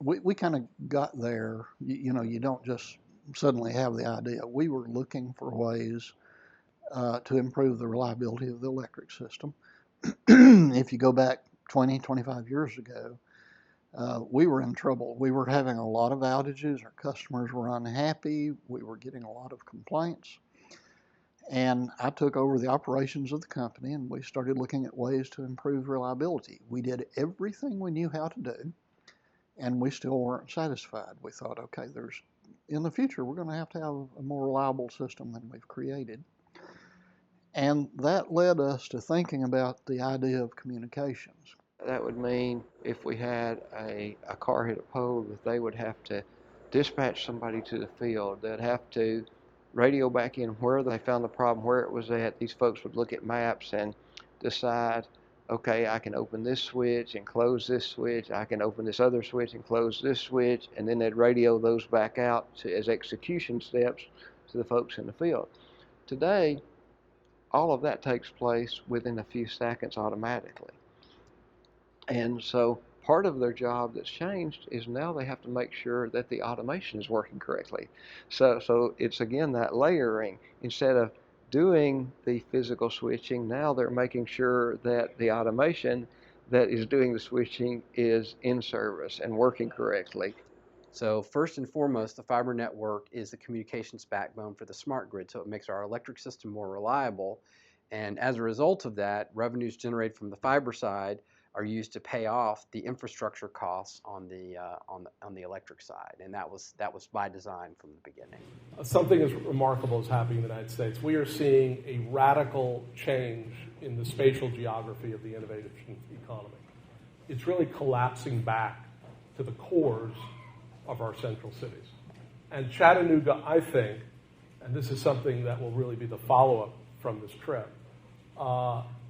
we kind of got there. You know, you don't just suddenly have the idea. We were looking for ways to improve the reliability of the electric system. If you go back 20, 25 years ago, we were in trouble. We were having a lot of outages. Our customers were unhappy. We were getting a lot of complaints. And I took over the operations of the company and we started looking at ways to improve reliability. We did everything we knew how to do and we still weren't satisfied. We thought, okay, in the future, we're going to have a more reliable system than we've created. And that led us to thinking about the idea of communications. That would mean if we had a car hit a pole, that they would have to dispatch somebody to the field. They'd have to radio back in where they found the problem, where it was at. These folks would look at maps and decide, okay, I can open this switch and close this switch. I can open this other switch and close this switch. And then they'd radio those back out as execution steps to the folks in the field. Today, all of that takes place within a few seconds automatically. And so part of their job that's changed is now they have to make sure that the automation is working correctly. So it's again that layering. Instead of doing the physical switching, now they're making sure that the automation that is doing the switching is in service and working correctly. So first and foremost, the fiber network is the communications backbone for the smart grid, so it makes our electric system more reliable. And as a result of that, revenues generated from the fiber side are used to pay off the infrastructure costs on the electric side, and that was by design from the beginning. Something as remarkable is happening in the United States. We are seeing a radical change in the spatial geography of the innovative economy. It's really collapsing back to the cores of our central cities. And Chattanooga, I think, and this is something that will really be the follow-up from this trip,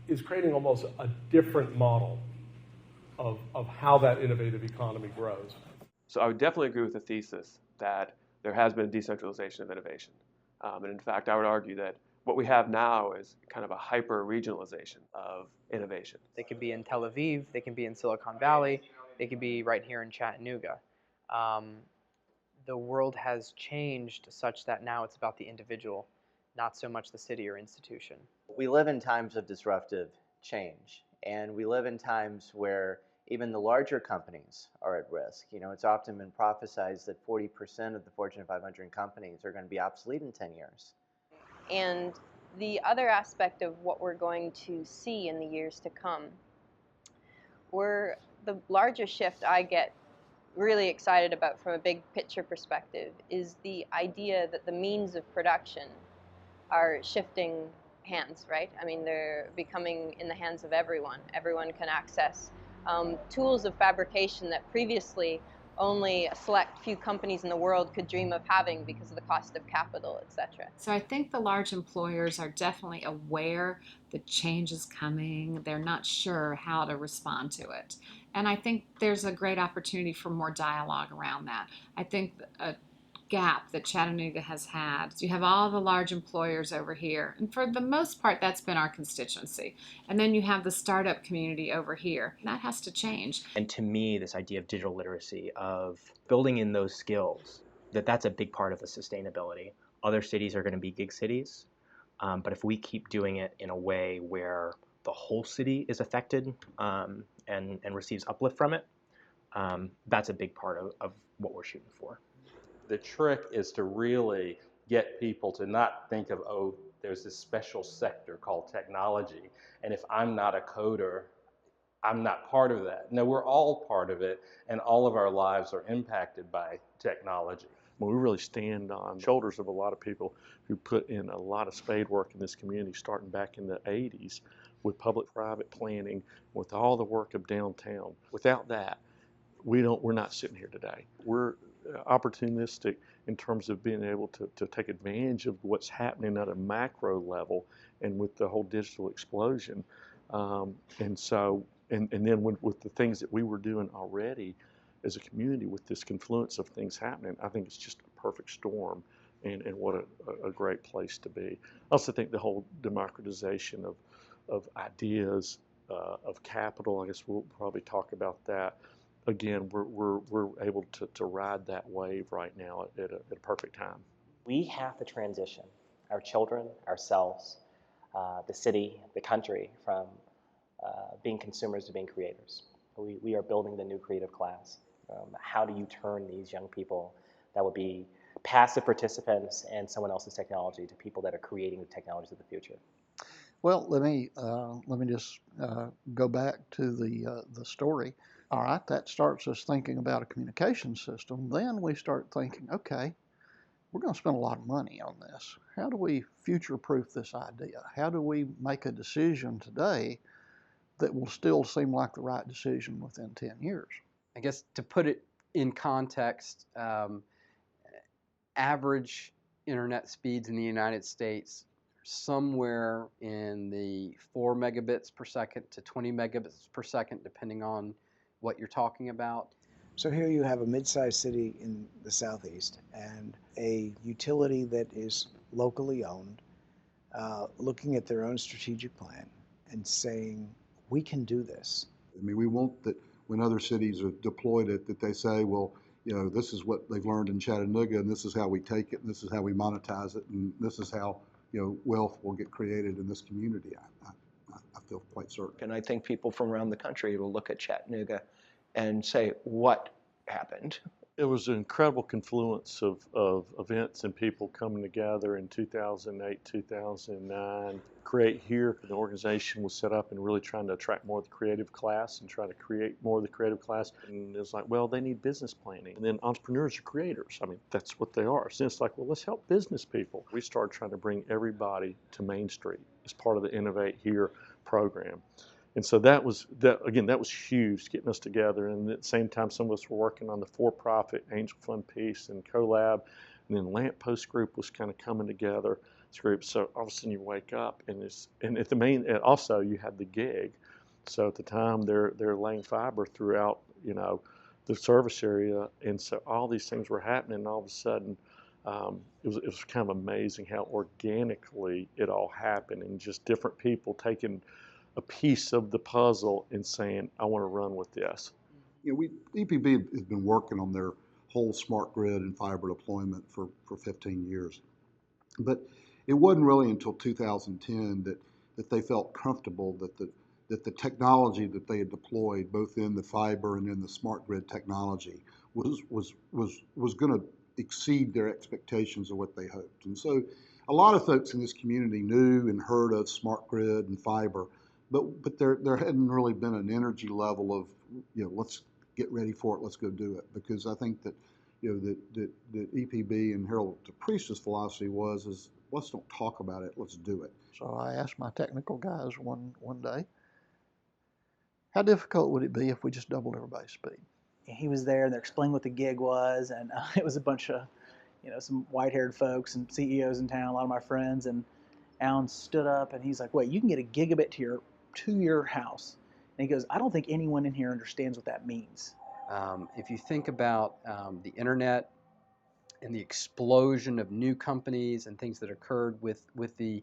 is creating almost a different model of how that innovative economy grows. So I would definitely agree with the thesis that there has been a decentralization of innovation. And in fact, I would argue that what we have now is kind of a hyper-regionalization of innovation. They could be in Tel Aviv, they can be in Silicon Valley, they could be right here in Chattanooga. The world has changed such that now it's about the individual, not so much the city or institution. We live in times of disruptive change, and we live in times where even the larger companies are at risk. You know, it's often been prophesized that 40% of the Fortune 500 companies are going to be obsolete in 10 years. And the other aspect of what we're going to see in the years to come, the larger shift I get really excited about from a big picture perspective is the idea that the means of production are shifting hands, right? I mean, they're becoming in the hands of everyone. Everyone can access tools of fabrication that previously only a select few companies in the world could dream of having because of the cost of capital, etc. So I think the large employers are definitely aware that change is coming. They're not sure how to respond to it. And I think there's a great opportunity for more dialogue around that. I think a gap that Chattanooga has had. You have all the large employers over here, and for the most part that's been our constituency. And then you have the startup community over here. That has to change. And to me, this idea of digital literacy, of building in those skills, that's a big part of the sustainability. Other cities are going to be gig cities, but if we keep doing it in a way where the whole city is affected and receives uplift from it, that's a big part of what we're shooting for. The trick is to really get people to not think of, oh, there's this special sector called technology, and if I'm not a coder, I'm not part of that. No, we're all part of it, and all of our lives are impacted by technology. Well, we really stand on the shoulders of a lot of people who put in a lot of spade work in this community starting back in the 80s with public-private planning, with all the work of downtown. Without that, we're not sitting here today. We're opportunistic in terms of being able to take advantage of what's happening at a macro level and with the whole digital explosion. And then with the things that we were doing already as a community with this confluence of things happening, I think it's just a perfect storm and what a great place to be. I also think the whole democratization of ideas, of capital, I guess we'll probably talk about that, again, we're able to ride that wave right now at a perfect time. We have to transition our children, ourselves, the city, the country, from being consumers to being creators. We are building the new creative class. How do you turn these young people that would be passive participants in someone else's technology to people that are creating the technologies of the future? Well, let me just go back to the story. All right, that starts us thinking about a communication system. Then we start thinking, okay, we're going to spend a lot of money on this. How do we future-proof this idea? How do we make a decision today that will still seem like the right decision within 10 years? I guess to put it in context, average internet speeds in the United States somewhere in the 4 megabits per second to 20 megabits per second, depending on what you're talking about. So here you have a mid-sized city in the southeast and a utility that is locally owned, looking at their own strategic plan and saying, we can do this. I mean, we want that when other cities have deployed it, that they say, well, you know, this is what they've learned in Chattanooga, and this is how we take it, and this is how we monetize it, and this is how, you know, wealth will get created in this community. I feel quite certain. And I think people from around the country will look at Chattanooga and say, what happened? It was an incredible confluence of events and people coming together in 2008, 2009. Create Here, the organization was set up and really trying to attract more of the creative class and try to create more of the creative class. And it's like, well, they need business planning. And then entrepreneurs are creators. I mean, that's what they are. So it's like, well, let's help business people. We started trying to bring everybody to Main Street as part of the Innovate Here program. And so that was huge, getting us together. And at the same time, some of us were working on the for-profit Angel Fund piece and CoLab. And then Lamppost Group was kind of coming together. This group. So all of a sudden you wake up and also you had the gig. So at the time they're laying fiber throughout, you know, the service area. And so all these things were happening. And all of a sudden, it was kind of amazing how organically it all happened, and just different people taking a piece of the puzzle and saying, I want to run with this. You know, EPB has been working on their whole smart grid and fiber deployment for 15 years. But it wasn't really until 2010 that they felt comfortable that the technology that they had deployed, both in the fiber and in the smart grid technology, was going to exceed their expectations of what they hoped. And so a lot of folks in this community knew and heard of smart grid and fiber, but there hadn't really been an energy level of, you know, let's get ready for it, let's go do it. Because I think that, you know, that EPB and Harold DePriest's philosophy is let's don't talk about it, let's do it. So I asked my technical guys one day, how difficult would it be if we just doubled everybody's speed? He was there and they're explaining what the gig was, and it was a bunch of, you know, some white-haired folks and CEOs in town, a lot of my friends, and Alan stood up and he's like, wait, you can get a gigabit to your house. And he goes, I don't think anyone in here understands what that means. If you think about the internet and the explosion of new companies and things that occurred with the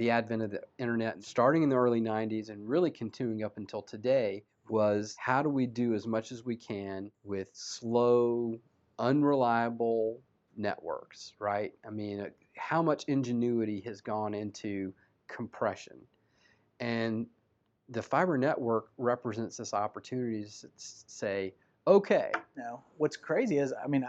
advent of the internet, starting in the early 90s and really continuing up until today, was how do we do as much as we can with slow, unreliable networks, right? I mean, how much ingenuity has gone into compression? And the fiber network represents this opportunity to say, okay. Now, what's crazy is, I mean,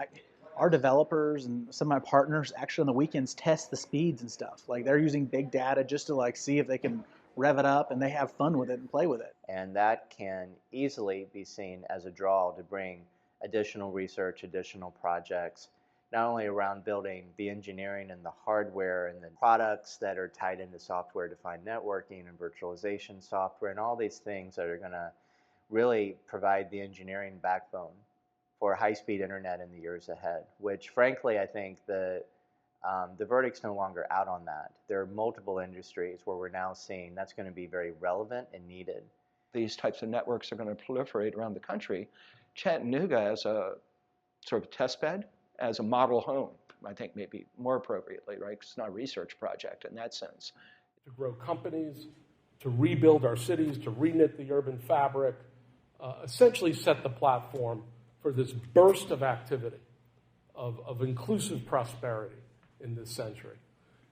our developers and some of my partners actually on the weekends test the speeds and stuff. Like they're using big data just to like see if they can rev it up, and they have fun with it and play with it. And that can easily be seen as a draw to bring additional research, additional projects, not only around building the engineering and the hardware and the products that are tied into software-defined networking and virtualization software and all these things that are going to really provide the engineering backbone for high-speed internet in the years ahead, which frankly I think the verdict's no longer out on that. There are multiple industries where we're now seeing that's going to be very relevant and needed. These types of networks are going to proliferate around the country. Chattanooga as a sort of test bed, as a model home, I think maybe more appropriately, right? 'Cause it's not a research project in that sense. To grow companies, to rebuild our cities, to reknit the urban fabric, essentially set the platform for this burst of activity, of inclusive prosperity in this century.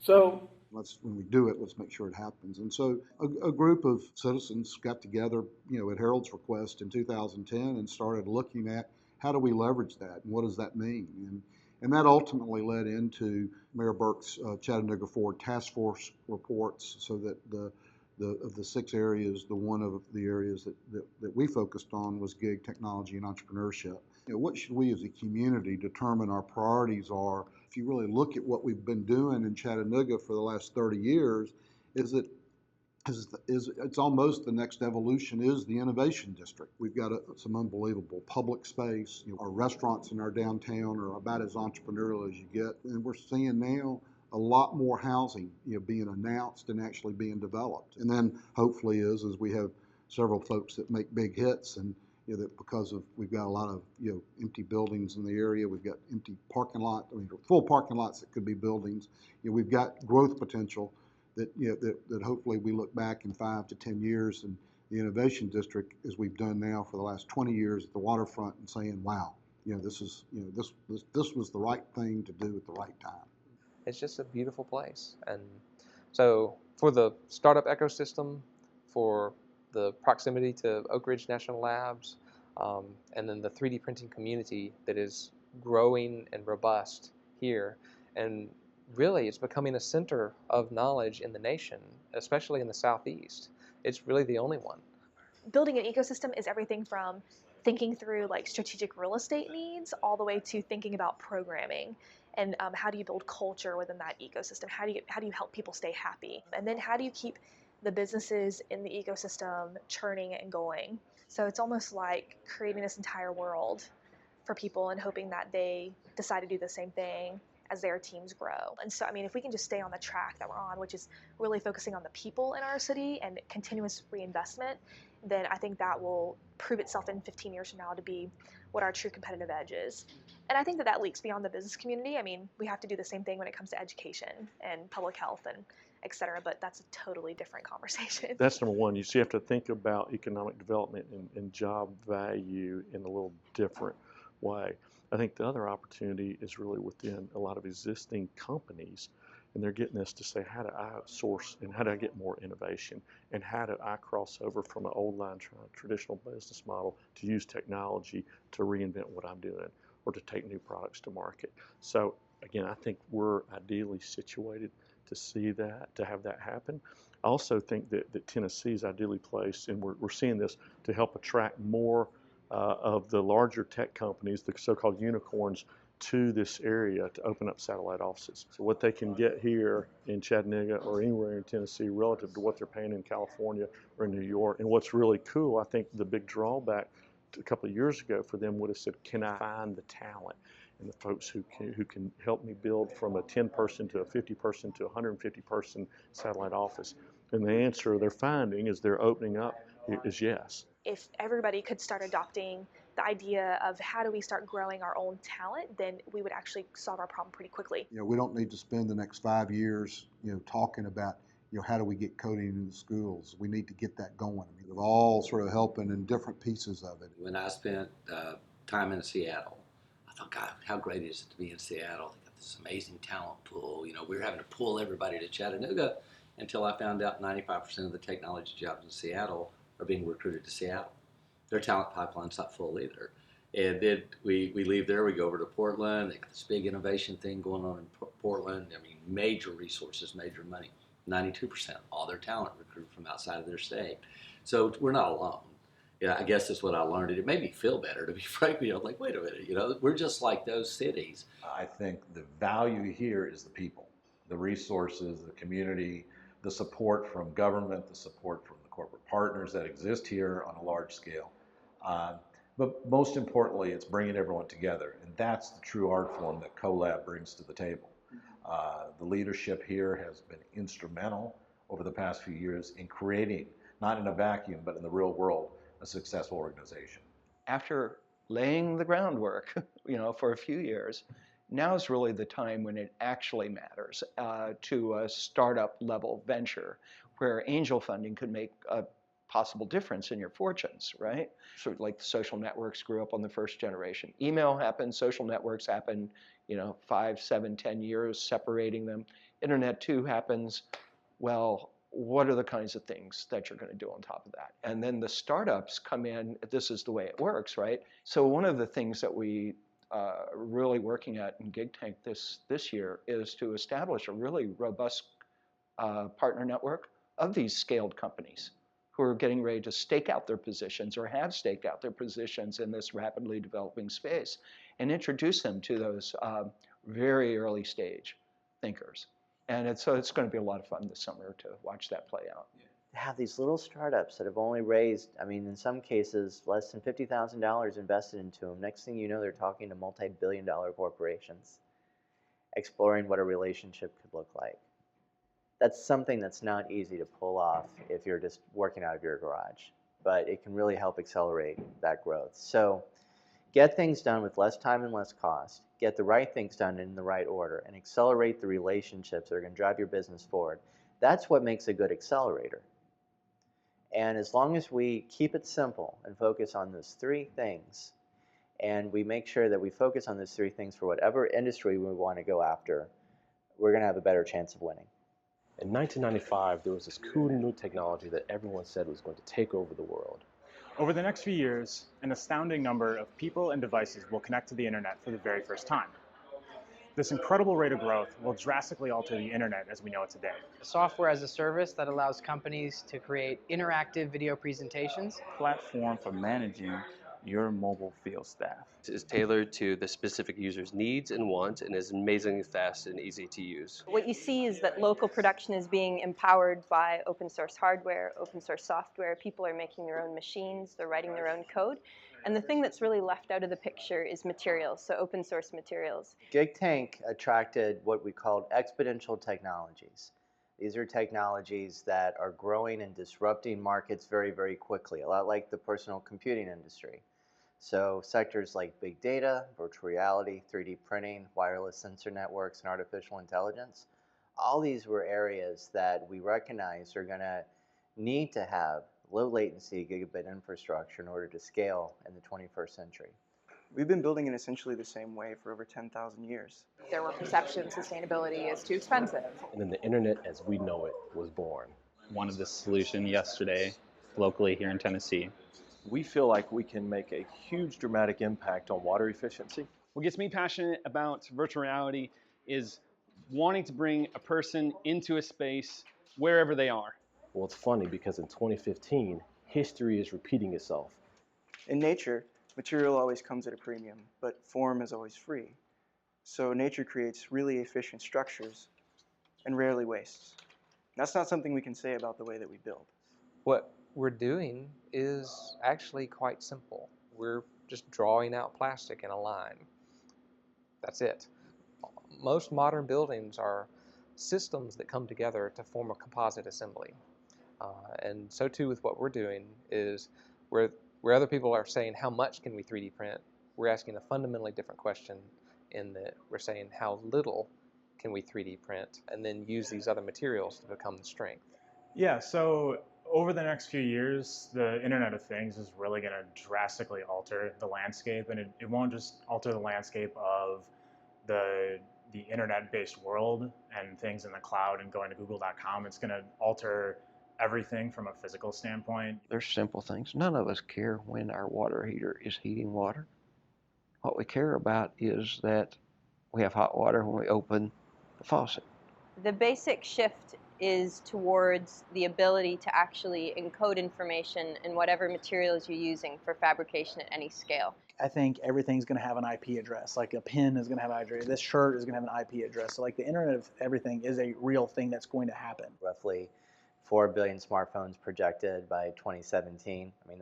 So when we do it, let's make sure it happens. And so a group of citizens got together, at Harold's request in 2010 and started looking at how do we leverage that and what does that mean? And that ultimately led into Mayor Burke's Chattanooga Forward Task Force reports, so that of the 6 areas, one of the areas that we focused on was gig, technology, and entrepreneurship. What should we as a community determine our priorities are? If you really look at what we've been doing in Chattanooga for the last 30 years, it's almost the next evolution is the innovation district. We've got some unbelievable public space. Our restaurants in our downtown are about as entrepreneurial as you get, and we're seeing now a lot more housing, being announced and actually being developed. And then hopefully as we have several folks that make big hits, and that because we've got a lot of empty buildings in the area, we've got empty parking lots, full parking lots that could be buildings. We've got growth potential that that hopefully we look back in 5 to 10 years in the innovation district, as we've done now for the last 20 years at the waterfront, and saying, wow, this was the right thing to do at the right time. It's just a beautiful place. And so for the startup ecosystem, for the proximity to Oak Ridge National Labs, and then the 3D printing community that is growing and robust here, and really it's becoming a center of knowledge in the nation, especially in the Southeast. It's really the only one. Building an ecosystem is everything from thinking through like strategic real estate needs all the way to thinking about programming and how do you build culture within that ecosystem? How do you help people stay happy? And then how do you keep the businesses in the ecosystem churning and going? So it's almost like creating this entire world for people and hoping that they decide to do the same thing as their teams grow. And so, if we can just stay on the track that we're on, which is really focusing on the people in our city and continuous reinvestment, then I think that will prove itself in 15 years from now to be what our true competitive edge is. And I think that leaks beyond the business community. We have to do the same thing when it comes to education and public health and et cetera, but that's a totally different conversation. That's number one. You have to think about economic development and job value in a little different way. I think the other opportunity is really within a lot of existing companies, and they're getting us to say, how do I source and how do I get more innovation, and how do I cross over from an old line traditional business model to use technology to reinvent what I'm doing or to take new products to market. So again, I think we're ideally situated to see that, to have that happen. I also think that Tennessee is ideally placed, and we're seeing this to help attract more of the larger tech companies, the so-called unicorns, to this area to open up satellite offices. So what they can get here in Chattanooga or anywhere in Tennessee relative to what they're paying in California or New York. And what's really cool, I think the big drawback a couple of years ago for them would have said, can I find the talent and the folks who can help me build from a 10-person to a 50-person to a 150-person satellite office? And the answer they're finding is they're opening up is yes. If everybody could start adopting the idea of how do we start growing our own talent, then we would actually solve our problem pretty quickly. We don't need to spend the next 5 years, talking about, how do we get coding in the schools? We need to get that going. We're all sort of helping in different pieces of it. When I spent time in Seattle, I thought, God, how great is it to be in Seattle? They got this amazing talent pool. We were having to pull everybody to Chattanooga until I found out 95% of the technology jobs in Seattle are being recruited to Seattle. Their talent pipeline's not full either. And then we leave there, we go over to Portland. They got this big innovation thing going on in Portland. Major resources, major money. 92%, all their talent recruited from outside of their state. So we're not alone. I guess that's what I learned. And it made me feel better, to be frank. I'm like, wait a minute, we're just like those cities. I think the value here is the people, the resources, the community, the support from government, the support from the corporate partners that exist here on a large scale. But most importantly, it's bringing everyone together. And that's the true art form that CoLab brings to the table. The leadership here has been instrumental over the past few years in creating, not in a vacuum, but in the real world, a successful organization. After laying the groundwork, for a few years, now is really the time when it actually matters to a startup level venture where angel funding could make a possible difference in your fortunes, right? Sort of like social networks grew up on the first generation. Email happened, social networks happened, 5, 7, 10 years separating them. Internet 2 happens. Well, what are the kinds of things that you're going to do on top of that? And then the startups come in. This is the way it works, right? So one of the things that we really working at in Gig Tank this year is to establish a really robust partner network of these scaled companies who are getting ready to stake out their positions or have staked out their positions in this rapidly developing space, and introduce them to those very early stage thinkers. And so it's going to be a lot of fun this summer to watch that play out. Have these little startups that have only raised, I mean, in some cases, less than $50,000 invested into them. Next thing you know, they're talking to multi-billion-dollar corporations, exploring what a relationship could look like. That's something that's not easy to pull off if you're just working out of your garage, but it can really help accelerate that growth. So get things done with less time and less cost, get the right things done in the right order, and accelerate the relationships that are going to drive your business forward. That's what makes a good accelerator. And as long as we keep it simple and focus on those three things, and we make sure that we focus on those three things for whatever industry we want to go after, we're going to have a better chance of winning. In 1995, there was this cool new technology that everyone said was going to take over the world. Over the next few years, an astounding number of people and devices will connect to the internet for the very first time. This incredible rate of growth will drastically alter the internet as we know it today. Software as a service that allows companies to create interactive video presentations. Platform for managing your mobile field staff. Is tailored to the specific user's needs and wants and is amazingly fast and easy to use. What you see is that local production is being empowered by open source hardware, open source software. People are making their own machines, they're writing their own code. And the thing that's really left out of the picture is materials, so open source materials. Gig Tank attracted what we called exponential technologies. These are technologies that are growing and disrupting markets very, very quickly, a lot like the personal computing industry. So sectors like big data, virtual reality, 3D printing, wireless sensor networks, and artificial intelligence, all these were areas that we recognized are going to need to have low latency gigabit infrastructure in order to scale in the 21st century. We've been building in essentially the same way for over 10,000 years. There were perceptions sustainability is too expensive. And then the internet as we know it was born. Wanted this solution yesterday, locally here in Tennessee. We feel like we can make a huge dramatic impact on water efficiency. What gets me passionate about virtual reality is wanting to bring a person into a space wherever they are. Well, it's funny because in 2015, history is repeating itself. In nature, material always comes at a premium, but form is always free. So nature creates really efficient structures and rarely wastes. That's not something we can say about the way that we build. What we're doing is actually quite simple. We're just drawing out plastic in a line. That's it. Most modern buildings are systems that come together to form a composite assembly. And so too with what we're doing is where other people are saying how much can we 3D print, we're asking a fundamentally different question in that we're saying how little can we 3D print and then use these other materials to become the strength. Yeah, so over the next few years, the Internet of Things is really going to drastically alter the landscape, and it won't just alter the landscape of the internet-based world and things in the cloud and going to google.com. It's going to alter everything from a physical standpoint. There's simple things. None of us care when our water heater is heating water. What we care about is that we have hot water when we open the faucet. The basic shift is towards the ability to actually encode information in whatever materials you're using for fabrication at any scale. I think everything's going to have an IP address. Like a pen is going to have an IP address. This shirt is going to have an IP address. So like the Internet of Everything is a real thing that's going to happen. Roughly 4 billion smartphones projected by 2017. I mean,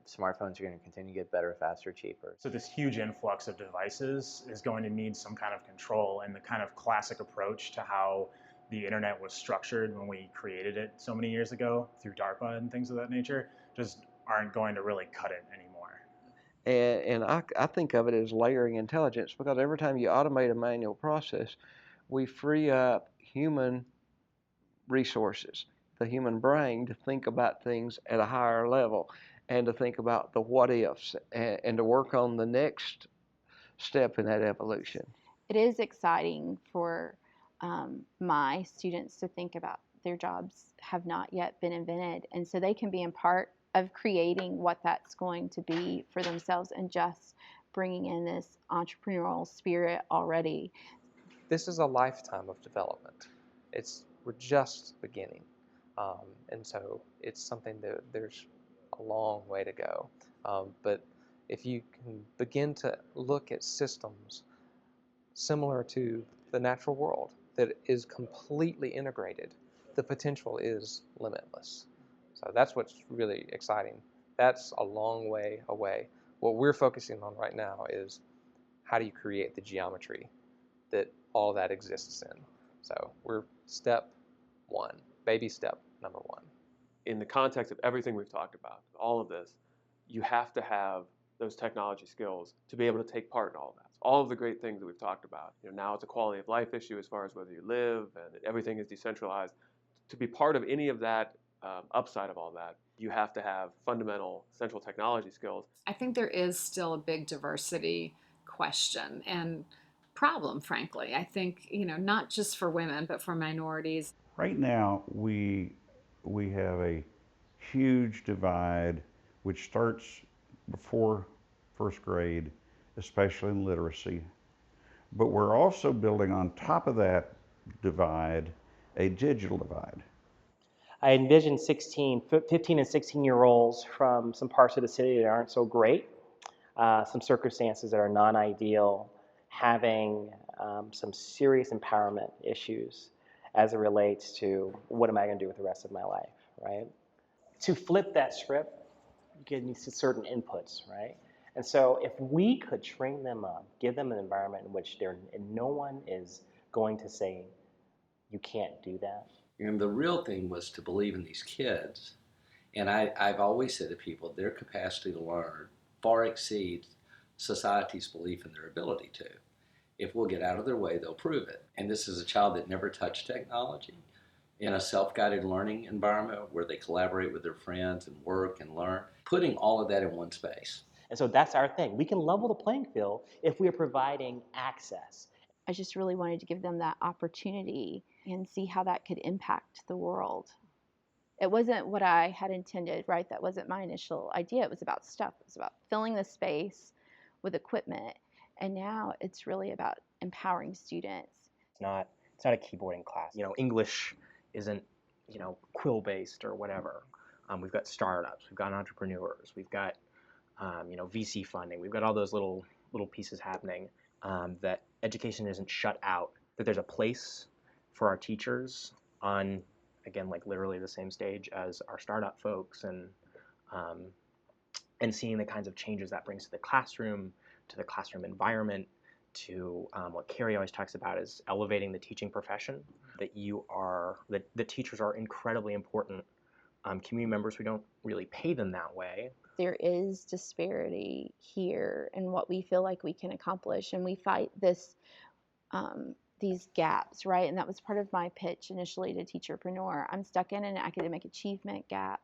smartphones are going to continue to get better, faster, cheaper. So this huge influx of devices is going to need some kind of control, and the kind of classic approach to how the internet was structured when we created it so many years ago through DARPA and things of that nature just aren't going to really cut it anymore. And I think of it as layering intelligence, because every time you automate a manual process, we free up human resources. the human brain to think about things at a higher level and to think about the what ifs and to work on the next step in that evolution. It is exciting for my students to think about their jobs have not yet been invented, and so they can be a part of creating what that's going to be for themselves and just bringing in this entrepreneurial spirit already. This is a lifetime of development. We're just beginning, and so it's something that there's a long way to go. But if you can begin to look at systems similar to the natural world that is completely integrated, the potential is limitless. So that's what's really exciting. That's a long way away. What we're focusing on right now is how do you create the geometry that all that exists in. So we're step one, baby step number one. In the context of everything we've talked about, all of this, you have to have those technology skills to be able to take part in all of that. All of the great things that we've talked about. Now it's a quality of life issue as far as whether you live and everything is decentralized. To be part of any of that upside of all that, you have to have fundamental central technology skills. I think there is still a big diversity question and problem, frankly. I think, not just for women, but for minorities. Right now, we have a huge divide, which starts before first grade, especially in literacy. But we're also building on top of that divide a digital divide. I envision 15 and 16-year-olds from some parts of the city that aren't so great, some circumstances that are non-ideal, having some serious empowerment issues as it relates to what am I going to do with the rest of my life, right? To flip that script, you need certain inputs, right? And so if we could train them up, give them an environment in which no one is going to say, you can't do that. And the real thing was to believe in these kids. And I've always said to people, their capacity to learn far exceeds society's belief in their ability to. If we'll get out of their way, they'll prove it. And this is a child that never touched technology in a self-guided learning environment where they collaborate with their friends and work and learn, putting all of that in one space. And so that's our thing. We can level the playing field if we are providing access. I just really wanted to give them that opportunity and see how that could impact the world. It wasn't what I had intended, right? That wasn't my initial idea. It was about stuff. It was about filling the space with equipment. And now it's really about empowering students. It's not a keyboarding class. English isn't, quill-based or whatever. We've got startups, we've got entrepreneurs, we've got, VC funding. We've got all those little pieces happening that education isn't shut out, that there's a place for our teachers on, again, like literally the same stage as our startup folks, and seeing the kinds of changes that brings to the classroom environment, to what Carrie always talks about is elevating the teaching profession, that the teachers are incredibly important community members. We don't really pay them that way. There is disparity here in what we feel like we can accomplish, and we fight these gaps, right? And that was part of my pitch initially to Teacherpreneur. I'm stuck in an academic achievement gap.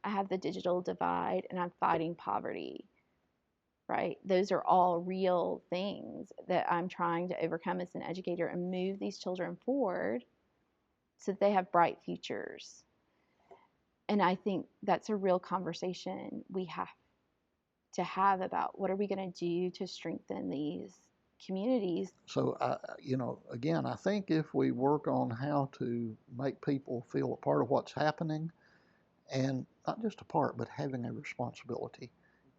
I have the digital divide, and I'm fighting poverty, right? Those are all real things that I'm trying to overcome as an educator and move these children forward so that they have bright futures. And I think that's a real conversation we have to have about what are we going to do to strengthen these communities. So, again, I think if we work on how to make people feel a part of what's happening, and not just a part, but having a responsibility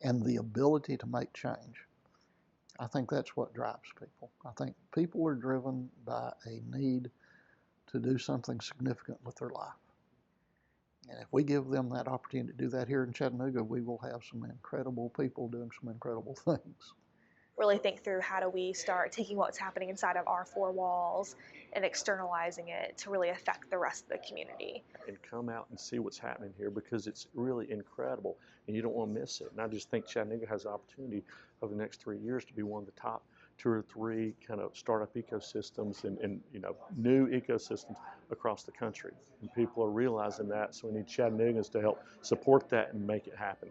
and the ability to make change, I think that's what drives people. I think people are driven by a need to do something significant with their life. And if we give them that opportunity to do that here in Chattanooga, we will have some incredible people doing some incredible things. Really think through how do we start taking what's happening inside of our four walls and externalizing it to really affect the rest of the community. And come out and see what's happening here, because it's really incredible and you don't want to miss it. And I just think Chattanooga has the opportunity over the next 3 years to be one of the top 2 or 3 kind of startup ecosystems and new ecosystems across the country. And people are realizing that, so we need Chattanoogans to help support that and make it happen.